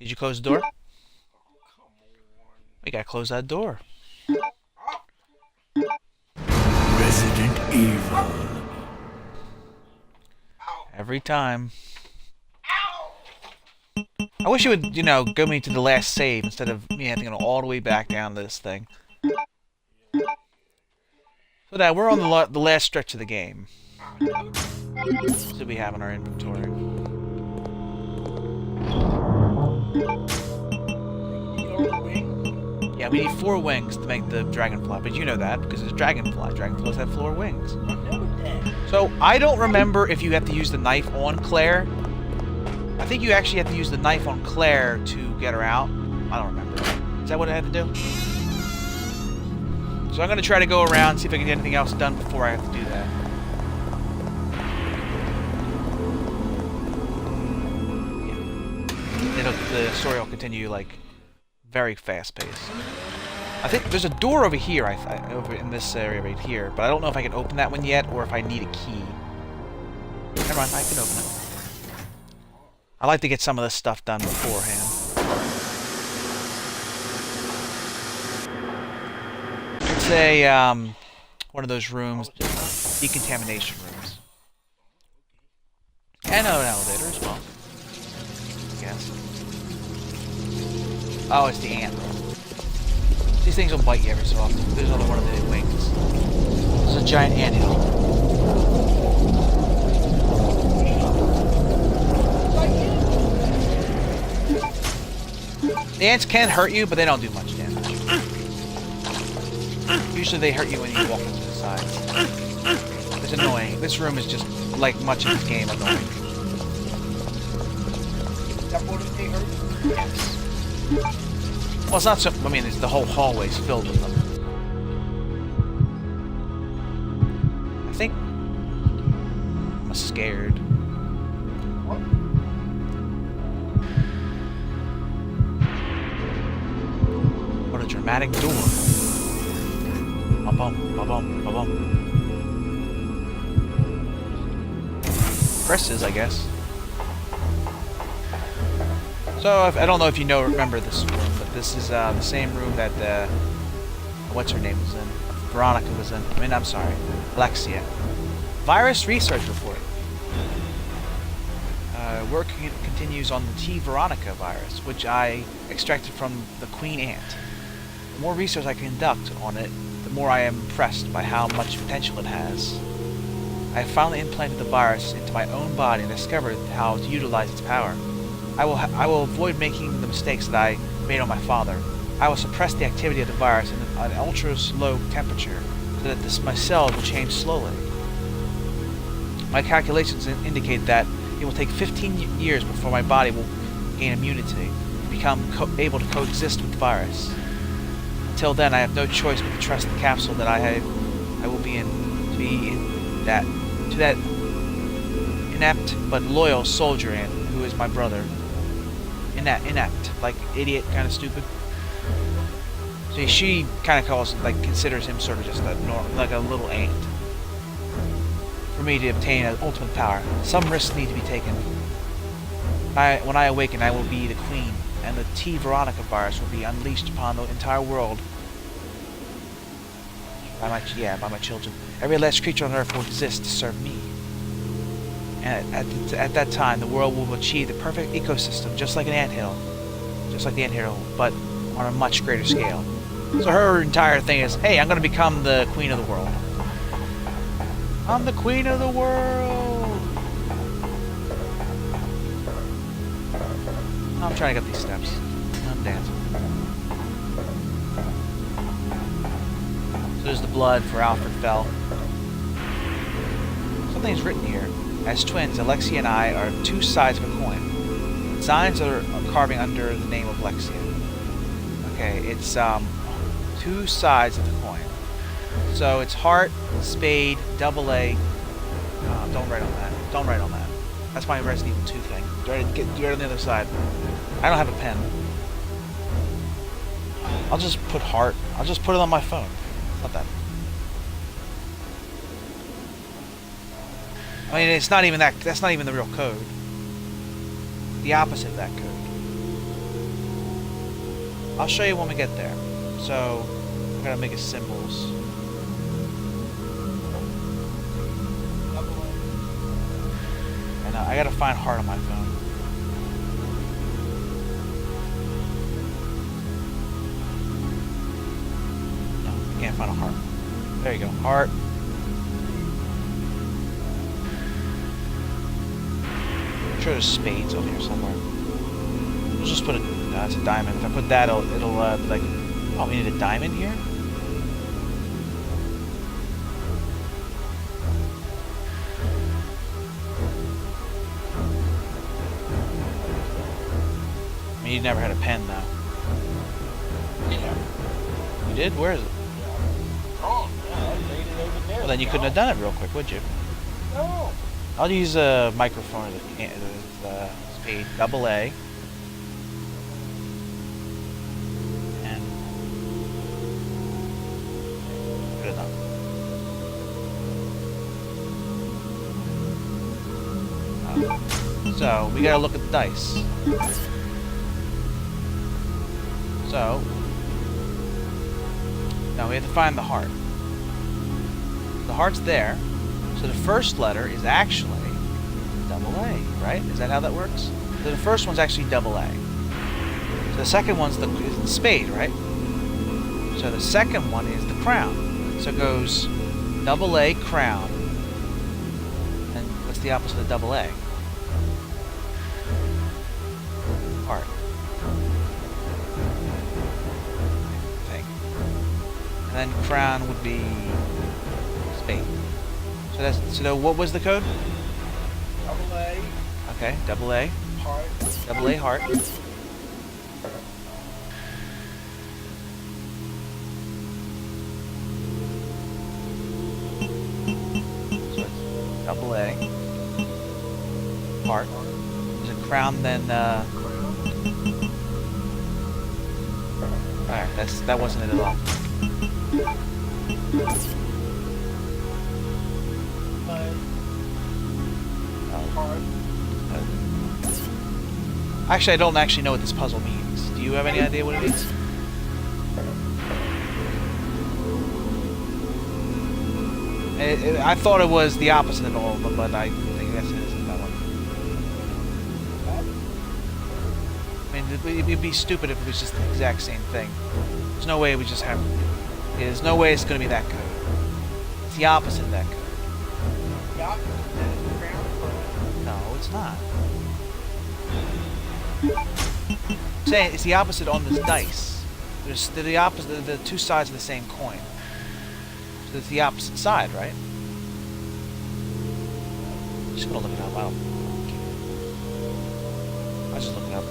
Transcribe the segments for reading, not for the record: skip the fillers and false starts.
Did you close the door? We gotta close that door. Resident Evil. Every time. I wish it would, go me to the last save instead of me having to go all the way back down to this thing. So that we're on the last stretch of the game. What do we have in our inventory? Yeah, we need 4 wings to make the dragonfly, but you know that because it's dragonfly. Dragonflies have 4 wings. So I don't remember if you have to use the knife on Claire. I think you actually have to use the knife on Claire to get her out. I don't remember. Is that what I had to do? So I'm going to try to go around and see if I can get anything else done before I have to do that. Yeah. The story will continue, like, very fast-paced. I think there's a door over here, over in this area right here, but I don't know if I can open that one yet or if I need a key. Never mind, I can open it. I like to get some of this stuff done beforehand. It's a, one of those rooms, decontamination rooms. And an elevator as well. Yes. Oh, it's the ant room. These things will bite you every so often. There's another one of the wings. There's a giant anthill. The ants can hurt you, but they don't do much damage. Usually they hurt you when you walk into the sides. It's annoying. This room is just, like much of this game, annoying. That what they hurt? Yes. Well, it's not so... I mean, the whole hallway's filled with them. I think... I'm scared. What? What a dramatic door. Ba-bum, ba-bum, ba-bum. Presses, I guess. So, I don't know if you remember this room, but this is the same room that, what's her name was in? Veronica was in. I mean, I'm sorry. Alexia. Virus research report. Work continues on the Veronica virus, which I extracted from the queen ant. The more research I conduct on it, the more I am impressed by how much potential it has. I have finally implanted the virus into my own body and discovered how to utilize its power. I will avoid making the mistakes that I made on my father. I will suppress the activity of the virus at an ultra-low temperature so that my cells will change slowly. My calculations indicate that it will take 15 years before my body will gain immunity and become able to coexist with the virus. Until then, I have no choice but to trust the capsule that I will be in that inept but loyal soldier ant who is my brother. Inept, like idiot, kind of stupid. See, she kind of considers him sort of just a like a little ant. For me to obtain an ultimate power, some risks need to be taken. When I awaken, I will be the queen, and the Veronica virus will be unleashed upon the entire world. By my children. Every last creature on Earth will exist to serve me. And at that time, the world will achieve the perfect ecosystem, just like an anthill. Just like the anthill, but on a much greater scale. So her entire thing is, hey, I'm going to become the queen of the world. I'm the queen of the world! I'm trying to get these steps. I'm dancing. So there's the blood for Alfred Fell. Something's written here. As twins, Alexia and I are 2 sides of a coin. Signs are carving under the name of Alexia. Okay, it's 2 sides of the coin. So it's heart, spade, double A. Don't write on that. Don't write on that. That's my Resident Evil 2 thing. Do it on the other side. I don't have a pen. I'll just put heart. I'll just put it on my phone. Not that. I mean, it's not even that. That's not even the real code. The opposite of that code. I'll show you when we get there. So, I gotta make it symbols. And I gotta find heart on my phone. No, I can't find a heart. There you go, heart. I'm sure there's spades over here somewhere. We'll just put a, it's a diamond. If I put that, it'll be like, oh, we need a diamond here? I mean, you never had a pen, though. Yeah. You did? Where is it? Oh, yeah, I laid it over there. Well, then you couldn't have done it real quick, would you? No. I'll use a microphone as a spade. Double A. And good enough. So we gotta look at the dice. So now we have to find the heart. The heart's there. So the first letter is actually double A, right? Is that how that works? So the first one's actually double A. So the second one's the spade, right? So the second one is the crown. So it goes double A, crown. And what's the opposite of double A? Heart. I think. And then crown would be spade. So what was the code? Double A, Okay, double A. heart. Double A heart. So it's double A heart. There's a crown, then alright, that wasn't it at all. Heart. Actually, I don't actually know what this puzzle means. Do you have any idea what it means? I thought it was the opposite of all, but I think that's it isn't that one. I mean, it'd be stupid if it was just the exact same thing. There's no way we just have. There's no way it's going to be that code. It's the opposite of that code. The opposite is crown. No, it's not. I'm saying it's the opposite on this dice. They're the opposite. The two sides of the same coin. So it's the opposite side, right? I'm just gonna look it up. I just look it up.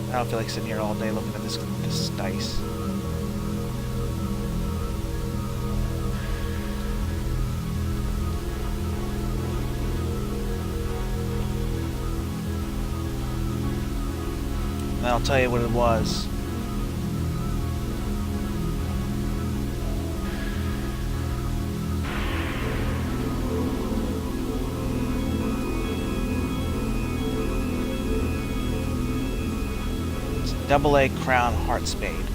I don't feel like sitting here all day looking at this dice. And I'll tell you what it was. It's double A crown heart spade.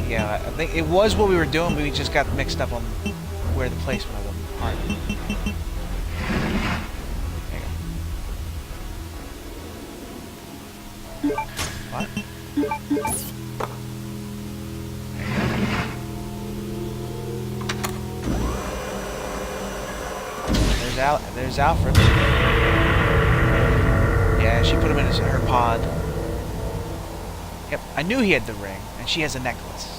I think it was what we were doing, but we just got mixed up on where the placement of them are. There you go. What? There's Alfred. Yeah, she put him in her pod. Yep, I knew he had the ring, and she has a necklace.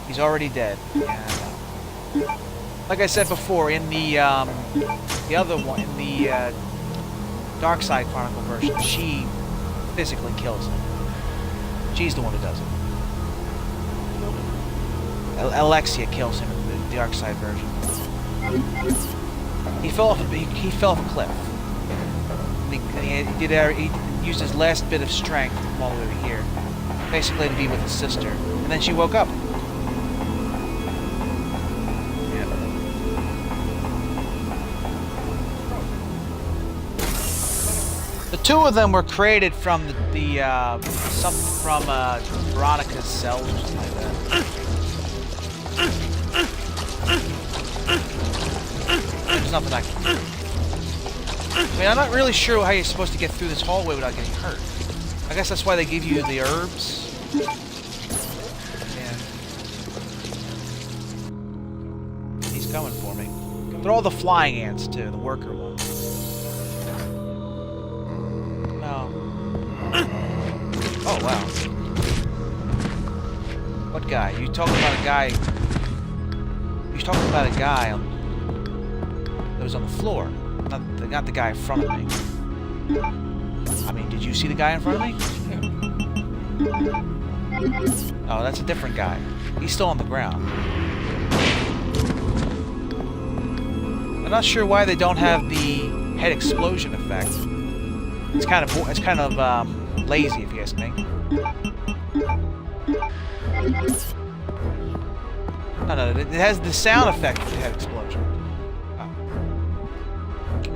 He's already dead. Yeah, I know. Like I said before, in the other one, in the Dark Side Chronicle version, she physically kills him. She's the one who does it. Alexia kills him in the Dark Side version. He fell off a cliff. He used his last bit of strength while we were here, basically to be with his sister, and then she woke up. Yeah. two of them were created from something from Veronica's cells or something like that. There's nothing I can do. I mean, I'm not really sure how you're supposed to get through this hallway without getting hurt. I guess that's why they give you the herbs. Yeah. He's coming for me. They're all the flying ants, too, the worker ones. No. Oh, wow. What guy? You talking about a guy... You're talking about a guy that was on the floor. Not the guy in front of me. I mean, did you see the guy in front of me? Oh, that's a different guy. He's still on the ground. I'm not sure why they don't have the head explosion effect. It's kind of lazy, if you ask me. No, it has the sound effect for the head explosion.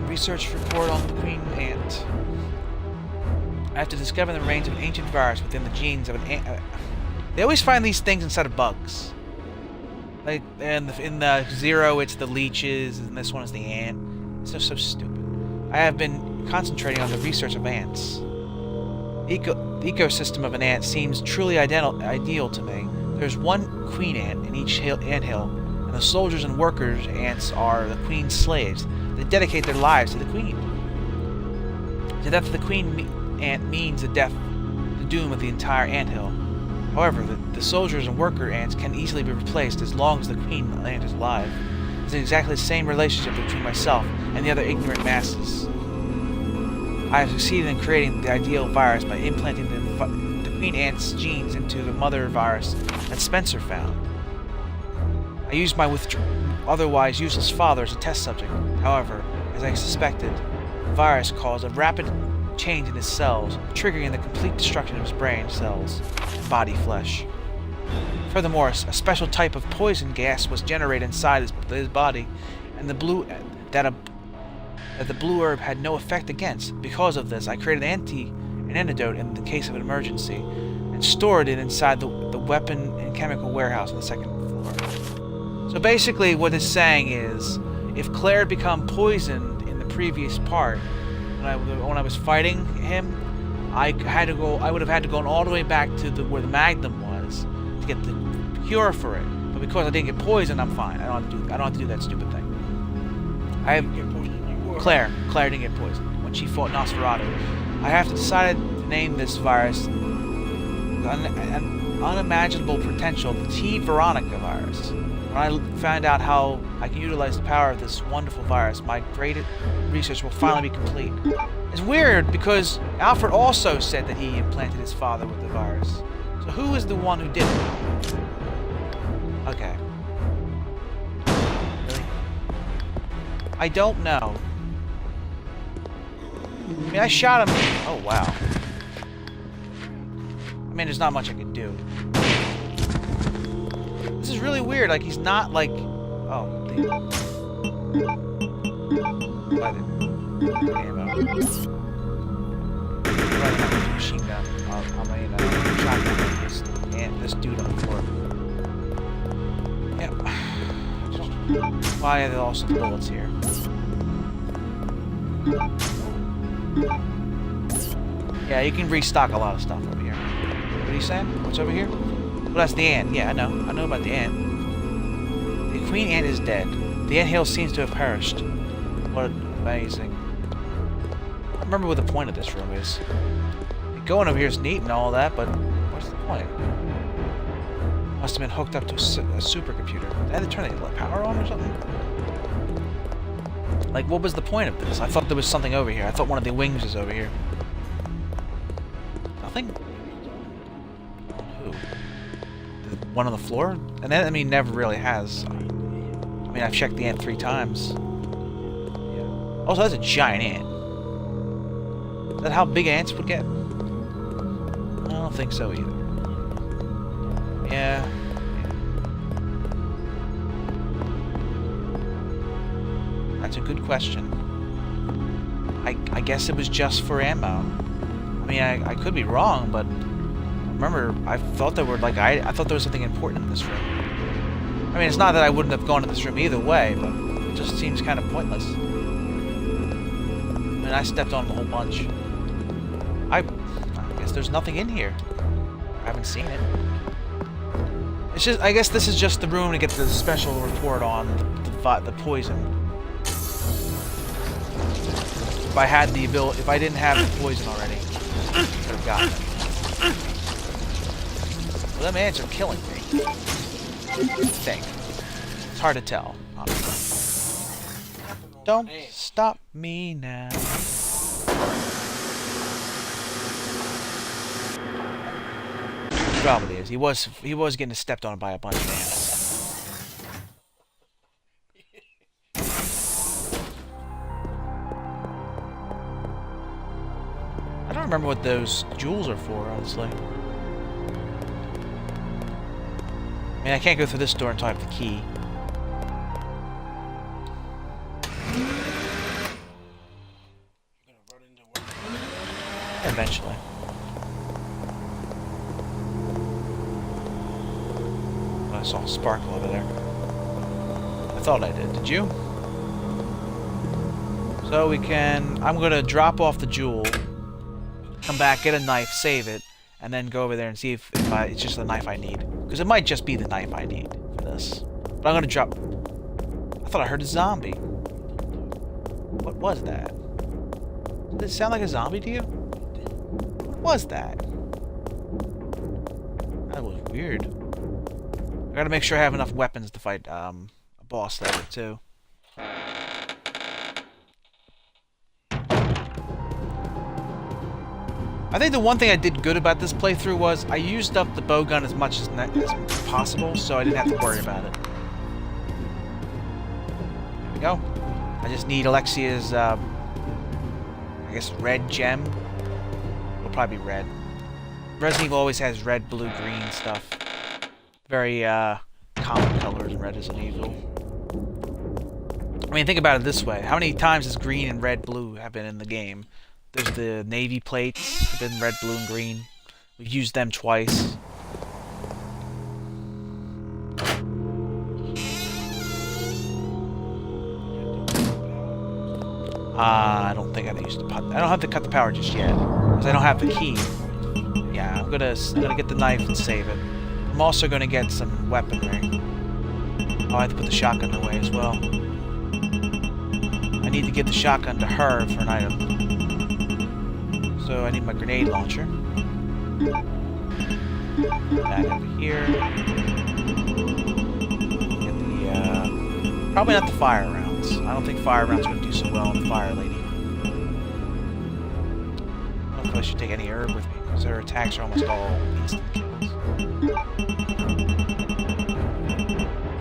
Research report on the queen ant. After discovering the remains of an ancient virus within the genes of an ant, they always find these things inside of bugs. Like in the Zero, it's the leeches, and this one is the ant. It's just so stupid. I have been concentrating on the research of ants. The ecosystem of an ant seems truly ideal to me. There's one queen ant in each anthill, and the soldiers and workers ants are the queen's slaves. They dedicate their lives to the queen. The death of the queen ant means the doom of the entire anthill. However, the soldiers and worker ants can easily be replaced as long as the queen ant is alive. It's exactly the same relationship between myself and the other ignorant masses. I have succeeded in creating the ideal virus by implanting the queen ant's genes into the mother virus that Spencer found. I used my otherwise useless father as a test subject. However, as I suspected, the virus caused a rapid change in his cells, triggering the complete destruction of his brain cells and body flesh. Furthermore, a special type of poison gas was generated inside his body, and the blue herb had no effect against. Because of this, I created an antidote in the case of an emergency, and stored it inside the weapon and chemical warehouse on the second floor. So basically, what it's saying is, if Claire had become poisoned in the previous part, when I was fighting him, I would have had to go all the way back to where the Magnum was to get the cure for it. But because I didn't get poisoned, I'm fine. I don't have to do that stupid thing. Claire didn't get poisoned when she fought Nosferatu. I have to decide to name this virus an unimaginable potential, the T. Veronica virus. When I find out how I can utilize the power of this wonderful virus, my great research will finally be complete. It's weird because Alfred also said that he implanted his father with the virus. So who is the one who did it? Okay. Really? I don't know. I mean, I shot him. Oh, wow. I mean, there's not much I can do. This is really weird. Like, he's not like... Oh, machine gun. Shotgun. And this dude on the floor. Yep. Why are there also the bullets here? Yeah, you can restock a lot of stuff over here. What are you saying? What's over here? Well, that's the ant. Yeah, I know about the ant. The queen ant is dead. The anthill seems to have perished. What amazing. I don't remember what the point of this room is. Going over here is neat and all that, but what's the point? Must have been hooked up to a supercomputer. Did I have to turn the power on or something? Like, what was the point of this? I thought there was something over here. I thought one of the wings was over here. Nothing? Who? The one on the floor? And that, I mean, never really has. I mean, I've checked the ant 3 times. Yeah. Also, that's a giant ant. Is that how big ants would get? I don't think so either. Yeah. That's a good question. I guess it was just for ammo. I mean, I could be wrong, but remember, I thought there were like I thought there was something important in this room. I mean, it's not that I wouldn't have gone to this room either way, but it just seems kind of pointless. I mean, I stepped on a whole bunch. I guess there's nothing in here. I haven't seen it. It's just, I guess this is just the room to get the special report on the poison. If I had the ability, if I didn't have the poison already, I could have gotten it. Well, them ants are killing me. I think. It's hard to tell, honestly. Don't stop me now. He probably is. He was getting stepped on by a bunch of ants. I don't remember what those jewels are for, honestly. I mean, I can't go through this door until I have the key. Eventually. I saw a sparkle over there. I thought I did. Did you? So we can... I'm going to drop off the jewel, come back, get a knife, save it, and then go over there and see if it's just the knife I need. Because it might just be the knife I need for this. But I'm going to drop... I thought I heard a zombie. What was that? Did it sound like a zombie to you? What was that? That was weird. I gotta make sure I have enough weapons to fight a boss later, too. I think the one thing I did good about this playthrough was I used up the bow gun as much as possible, so I didn't have to worry about it. There we go. I just need Alexia's, I guess, red gem. It'll probably be red. Resident Evil always has red, blue, green stuff. Very, common colors in Resident Evil. I mean, think about it this way. How many times has green and red, blue have been in the game? There's the navy plates, have been red, blue, and green. We've used them twice. I don't think I used to. I don't have to cut the power just yet, because I don't have the key. Yeah, I'm gonna get the knife and save it. I'm also gonna get some weaponry. Oh, I have to put the shotgun away as well. I need to give the shotgun to her for an item. So I need my grenade launcher. That over here. Get the, probably not the fire rounds. I don't think fire rounds are going to do so well on the fire lady. I don't know if I should take any herb with me, because her attacks are almost all instant kills.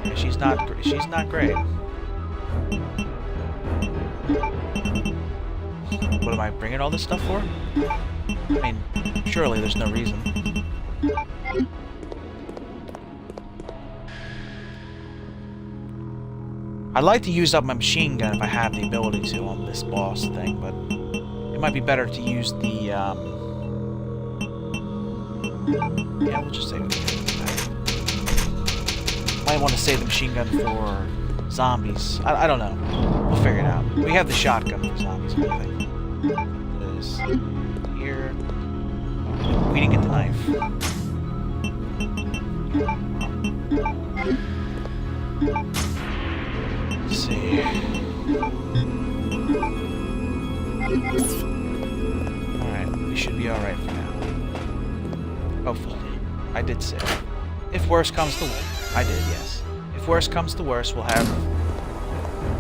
Yeah, she's not great. What am I bringing all this stuff for? I mean, surely there's no reason. I'd like to use up my machine gun if I have the ability to on this boss thing, but it might be better to use the, yeah, we'll just save it. Might want to save the machine gun for zombies. I don't know. We'll figure it out. We have the shotgun for zombies, I think. Is here. We didn't get the knife. Let's see. Alright, we should be alright for now. Hopefully. I did save. If worse comes to worse. I did, yes. If worse comes to worse, we'll have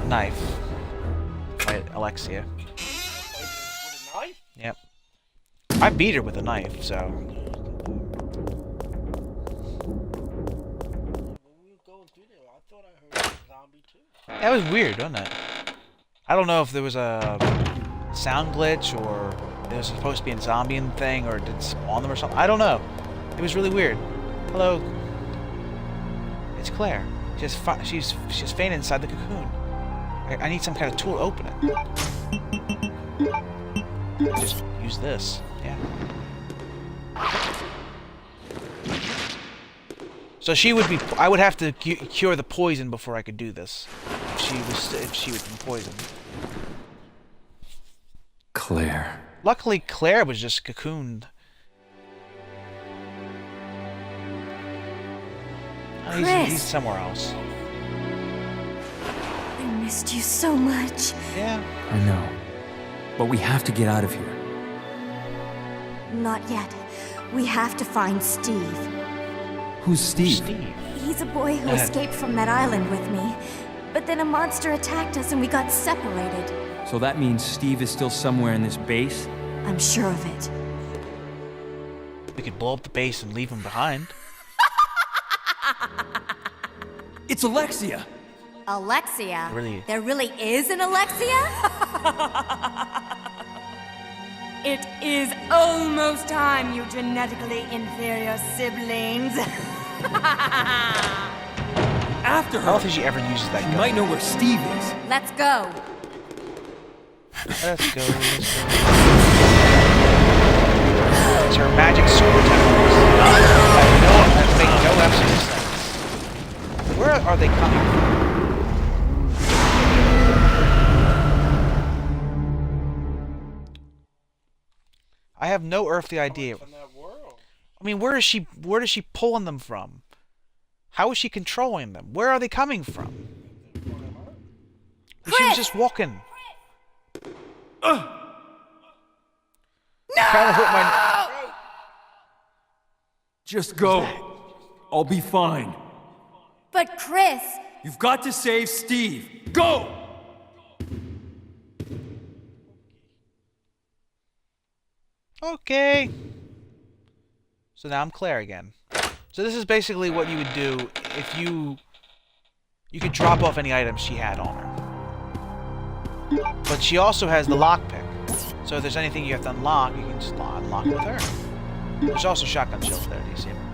a knife. Fight Alexia. With a knife? Yep. I beat her with a knife, so... When we were going through there, I thought I heard a zombie too. That was weird, wasn't it? I don't know if there was a sound glitch, or there was supposed to be a zombie in the thing, or did it spawn them or something. I don't know. It was really weird. Hello. It's Claire. She's fainted inside the cocoon. I need some kind of tool to open it. Just use this. Yeah. So she would be. I would have to cure the poison before I could do this. If she would be poisoned. Claire. Luckily, Claire was just cocooned. Oh, he's somewhere else. I missed you so much. Yeah. I know. But we have to get out of here. Not yet. We have to find Steve. Who's Steve? Steve. He's a boy who escaped from that island with me. But then a monster attacked us and we got separated. So that means Steve is still somewhere in this base? I'm sure of it. We could blow up the base and leave him behind. It's Alexia! Alexia? Really? There really is an Alexia? It is almost time, you genetically inferior siblings. After I her! don't think she ever uses that She gun. might know where Steve is. Let's go. Let's go. It's her magic super tentacles. That make no absolute sense. Where are they coming from? I have no earthly idea. From that world. I mean, where is she pulling them from? How is she controlling them? Where are they coming from? She was just walking. No! Kind of hurt my... Just go. I'll be fine. But Chris... You've got to save Steve. Go! Okay. So now I'm Claire again. So this is basically what you would do if you could drop off any items she had on her. But she also has the lockpick. So if there's anything you have to unlock, you can just unlock it with her. There's also shotgun shells there, do you see them?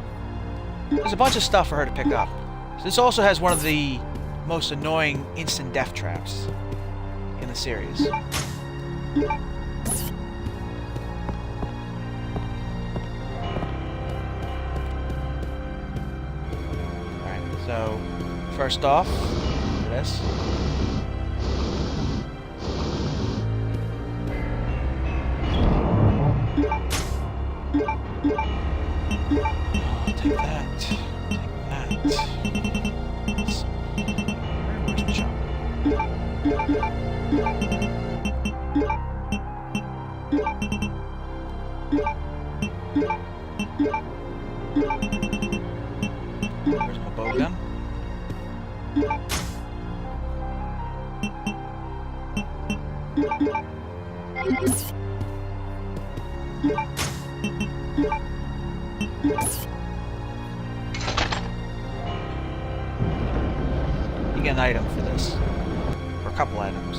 There's a bunch of stuff for her to pick up. So this also has one of the most annoying instant death traps in the series. So, first off, this. Oh, take that. Take that. Where's the shop? Where's my bow gun? You get an item for this. Or a couple items.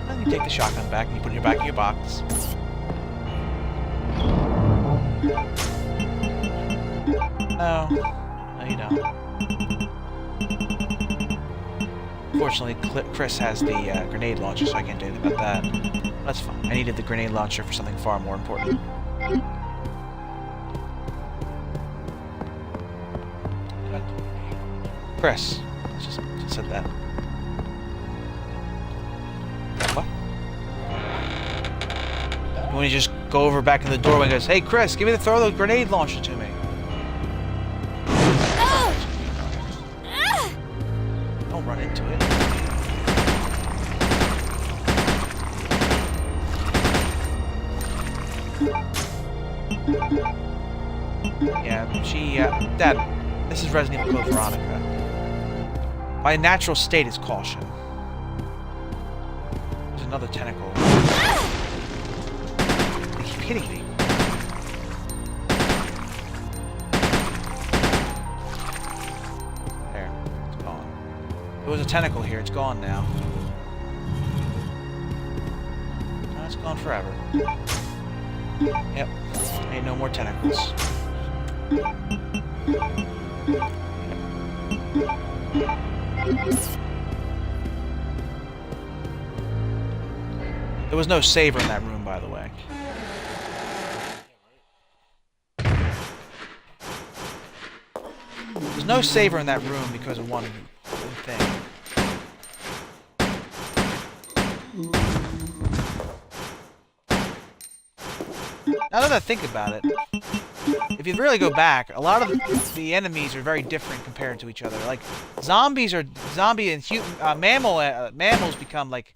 Then you take the shotgun back and you put it back in your box. No. No, you don't. Fortunately, Chris has the grenade launcher, so I can't do anything about that. That's fine. I needed the grenade launcher for something far more important. Chris. Just said that. What? When you just go over back in the doorway and goes, "Hey Chris, throw the grenade launcher to me." Don't run into it. Yeah, Dad, this is Resident Evil Code Veronica. My natural state is caution. There's another tentacle. They keep hitting me. There, it's gone. There was a tentacle here, it's gone now. No, it's gone forever. Yep. Okay, no more tentacles. There was no saver in that room, by the way. There's no saver in that room because of one thing. Now that I think about it, if you really go back, a lot of the enemies are very different compared to each other. Like zombie and mammals become like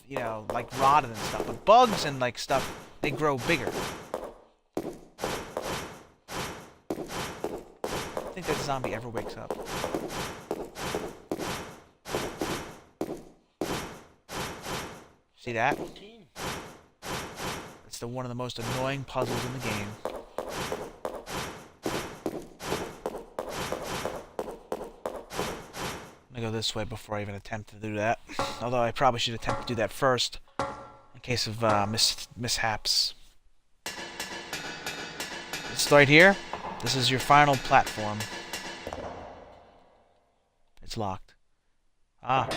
you know, like rotted and stuff. But bugs and like stuff, they grow bigger. I think that zombie ever wakes up. See that? It's one of the most annoying puzzles in the game. I'm gonna go this way before I even attempt to do that. Although I probably should attempt to do that first, in case of mishaps. It's right here. This is your final platform. It's locked. Ah,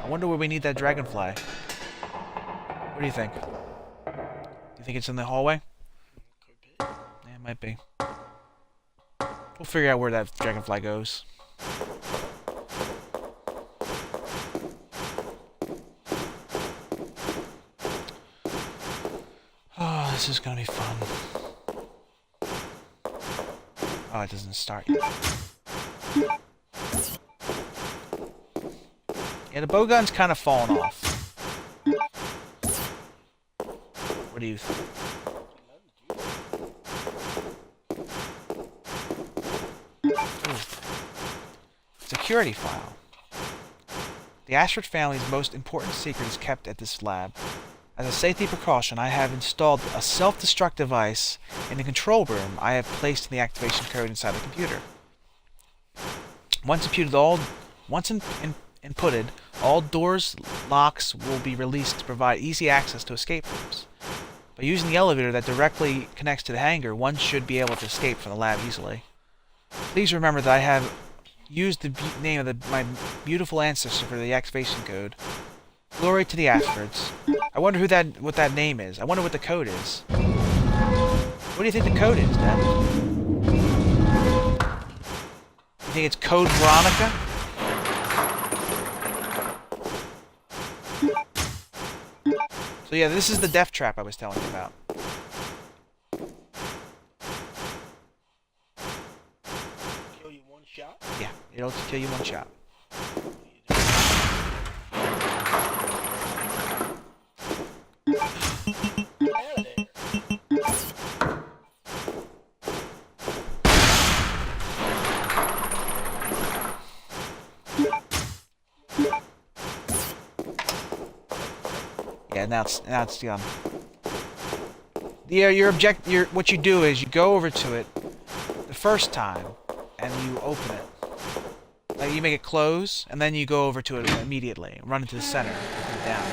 I wonder where we need that dragonfly. What do you think? You think it's in the hallway? Yeah, it might be. We'll figure out where that dragonfly goes. Oh, this is gonna be fun. Oh, it doesn't start yet. Yeah, the bowgun's kind of fallen off. What do you think? Ooh. Security file. The Ashford family's most important secret is kept at this lab. As a safety precaution, I have installed a self-destruct device in the control room. I have placed the activation code inside the computer. Once inputted, all doors, locks will be released to provide easy access to escape rooms. By using the elevator that directly connects to the hangar, one should be able to escape from the lab easily. Please remember that I have used the name of my beautiful ancestor for the activation code. Glory to the Ashfords. I wonder what that name is. I wonder what the code is. What do you think the code is, Dad? You think it's Code Veronica? So yeah, this is the death trap I was telling you about. Kill you one shot? Yeah, it'll kill you one shot. Get out of there. Yeah, now it's done. What you do is you go over to it the first time and you open it. Like you make it close and then you go over to it immediately. Run into the center and put it down.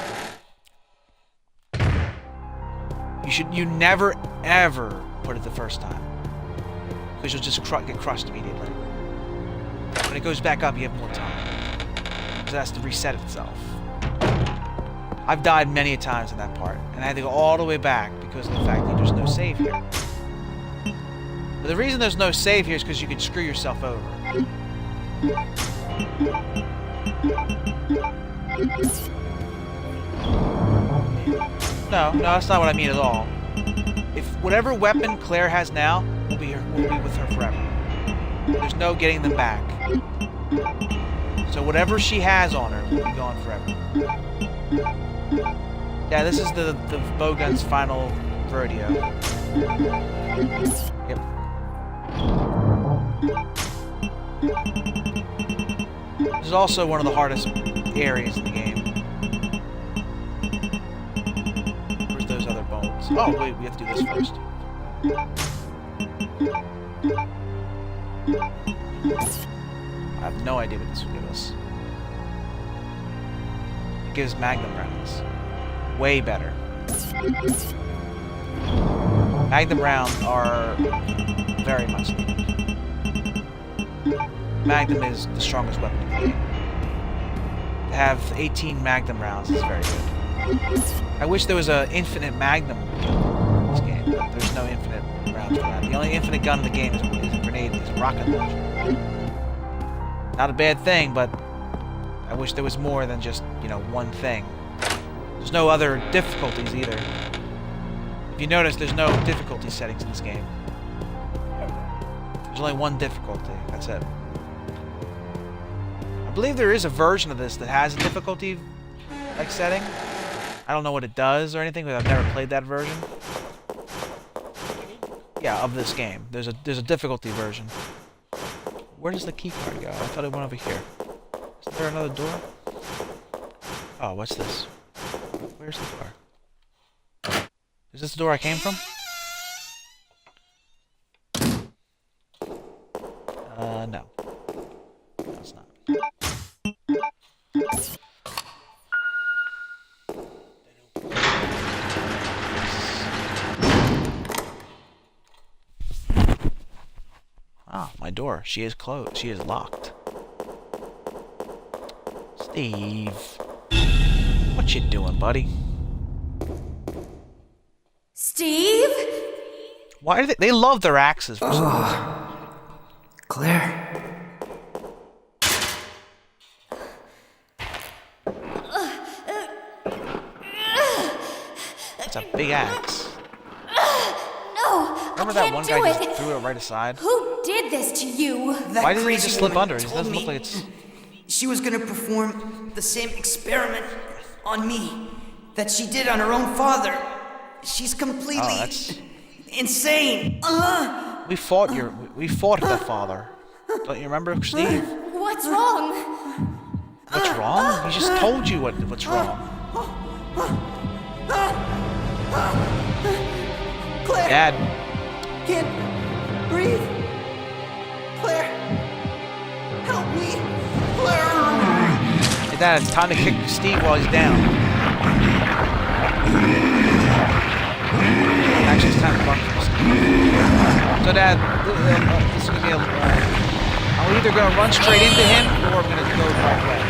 You never ever put it the first time, because you'll just get crushed immediately. When it goes back up, you have more time, because it has to reset itself. I've died many a times in that part, and I had to go all the way back because of the fact that there's no save here. But the reason there's no save here is because you can screw yourself over. No, that's not what I mean at all. If whatever weapon Claire has now will be with her forever. There's no getting them back. So whatever she has on her will be gone forever. Yeah, this is the bowgun's final rodeo. Yep. This is also one of the hardest areas in the game. Where's those other bones? Oh, wait, we have to do this first. I have no idea what this will give us. It gives magnum rounds. Way better. Magnum rounds are very much needed. Magnum is the strongest weapon in the game. To have 18 Magnum rounds is very good. I wish there was an infinite Magnum in this game, but there's no infinite rounds for that. The only infinite gun in the game is a grenade, is a rocket launcher. Not a bad thing, but I wish there was more than just, you know, one thing. There's no other difficulties either. If you notice, there's no difficulty settings in this game. There's only one difficulty. That's it. I believe there is a version of this that has a difficulty like setting. I don't know what it does or anything, but I've never played that version. Yeah, of this game. There's a difficulty version. Where does the key card go? I thought it went over here. Is there another door? Oh, what's this? Where's the door? Is this the door I came from? No. No, it's not. Ah, my door. She is closed. She is locked. Steve. What you doing, buddy? Steve? Why do they love their axes for some reason. Claire. It's a big axe. No, Remember I that can't one do guy it. just threw it right aside? Who did this to you? Why didn't he just slip under? It doesn't look like it's... She was gonna perform the same experiment on me that she did on her own father. She's completely Oh, that's... insane. We fought the father. Don't you remember, Steve? What's wrong? What's wrong? He just told you what's wrong. Claire, Dad, can't breathe. Claire, help me. Claire. hey, Dad, it's time to kick Steve while he's down. Actually, it's time to run for Steve. So, Dad, this is gonna be I'm either gonna run straight into him or I'm gonna go the right way.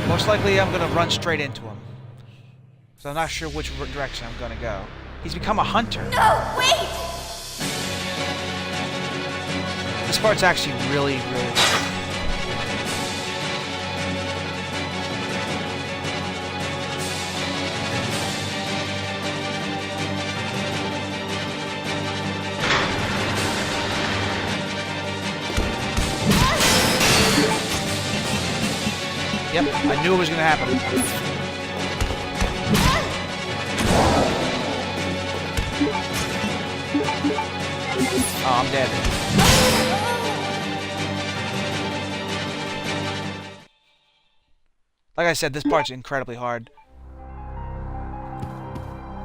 Most likely, I'm gonna run straight into him. So I'm not sure which direction I'm gonna go. He's become a hunter. No, wait! This part's actually really, really... Yep, I knew it was gonna happen. Oh, I'm dead. Like I said, this part's incredibly hard.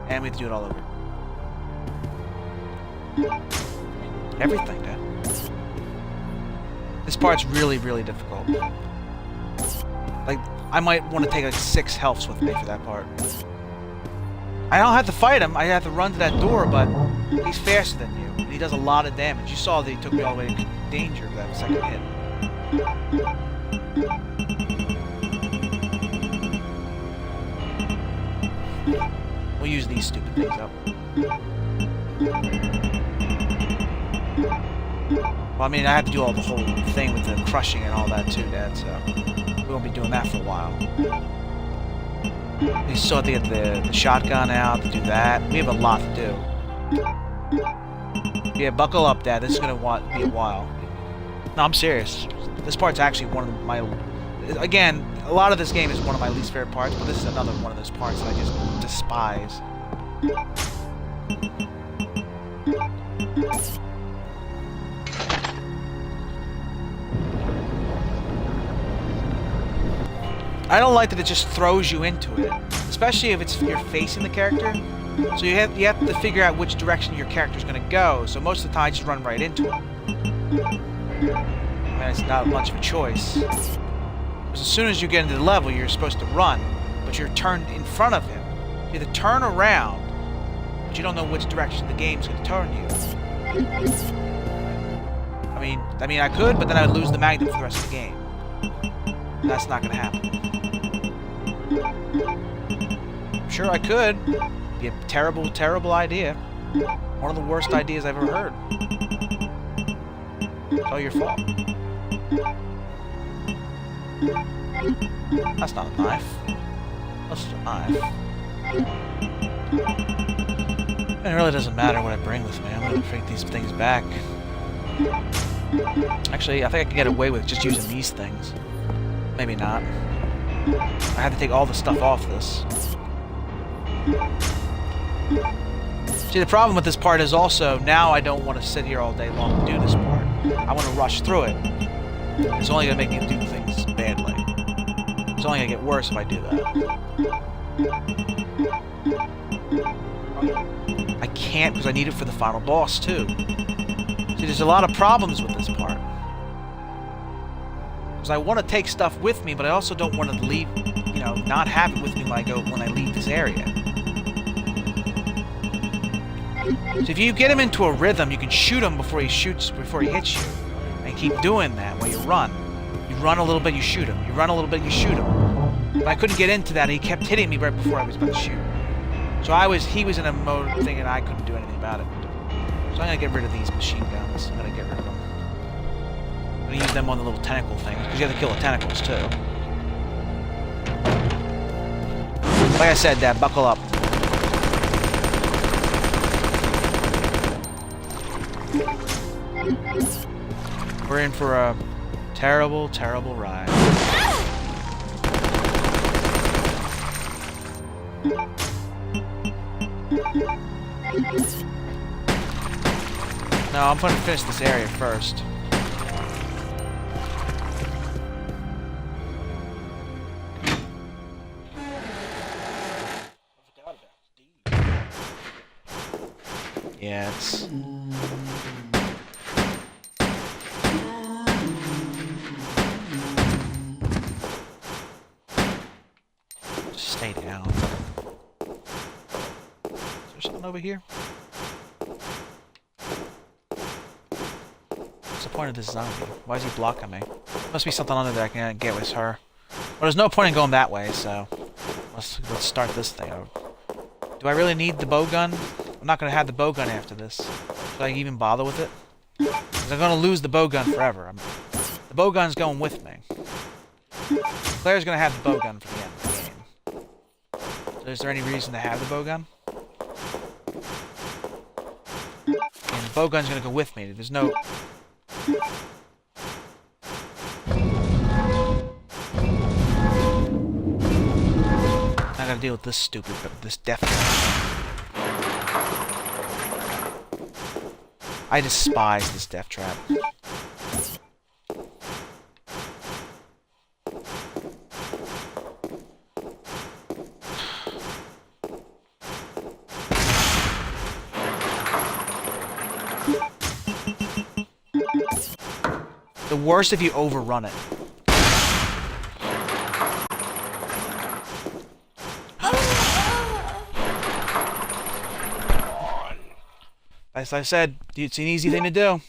And we have to do it all over. Everything, Dad. This part's really, really difficult. Like, I might want to take like 6 healths with me for that part. I don't have to fight him, I have to run to that door, but he's faster than you. And he does a lot of damage. You saw that he took me all the way to danger with that second hit. We'll use these stupid things up. Well, I mean, I have to do all the whole thing with the crushing and all that too, Dad, so we won't be doing that for a while. We still have to get the shotgun out, to do that. We have a lot to do. Yeah, buckle up, Dad. This is going to be a while. No, I'm serious. This part's actually one of my... Again, a lot of this game is one of my least favorite parts, but this is another one of those parts that I just despise. I don't like that it just throws you into it, especially if you're facing the character. So you have to figure out which direction your character's going to go. So most of the time, I just run right into him. And it's not much of a choice. Because as soon as you get into the level, you're supposed to run, but you're turned in front of him. You have to turn around but you don't know which direction the game's going to turn you. I mean, I could, but then I would lose the magnet for the rest of the game. That's not going to happen. I'm sure I could. Be a terrible, terrible idea. One of the worst ideas I've ever heard. It's all your fault. That's not a knife. That's just a knife. It really doesn't matter what I bring with me. I'm gonna take these things back. Actually, I think I can get away with just using these things. Maybe not. I have to take all the stuff off this. See, the problem with this part is also, now I don't want to sit here all day long and do this part. I want to rush through it. It's only going to make me do things badly. It's only going to get worse if I do that. I can't because I need it for the final boss, too. See, there's a lot of problems with this part. Because I want to take stuff with me, but I also don't want to leave, you know, not have it with me when I leave this area. So if you get him into a rhythm, you can shoot him before he hits you. And keep doing that while you run. You run a little bit, you shoot him. You run a little bit, you shoot him. But I couldn't get into that, and he kept hitting me right before I was about to shoot. So he was in a mode thing, and I couldn't do anything about it. So I'm gonna get rid of these machine guns. I'm gonna get rid of them. I'm gonna use them on the little tentacle things, because you have to kill the tentacles too. Like I said, Dad, buckle up. We're in for a terrible, terrible ride. No, I'm going to finish this area first. Yeah, it's... Just stay down. Is there something over here? What's the point of this zombie? Why is he blocking me? Must be something under there I can get with her. Well, there's no point in going that way, so... Let's start this thing over. Do I really need the bow gun? I'm not going to have the bow gun after this. Should I even bother with it? Because I'm going to lose the bow gun forever. The bow gun's going with me. Claire's going to have the bow gun for the end of the game. So is there any reason to have the bow gun? And the bow gun's going to go with me. There's no... I gotta deal with this death trap. I despise this death trap. The worst if you overrun it. As I said, it's an easy thing to do.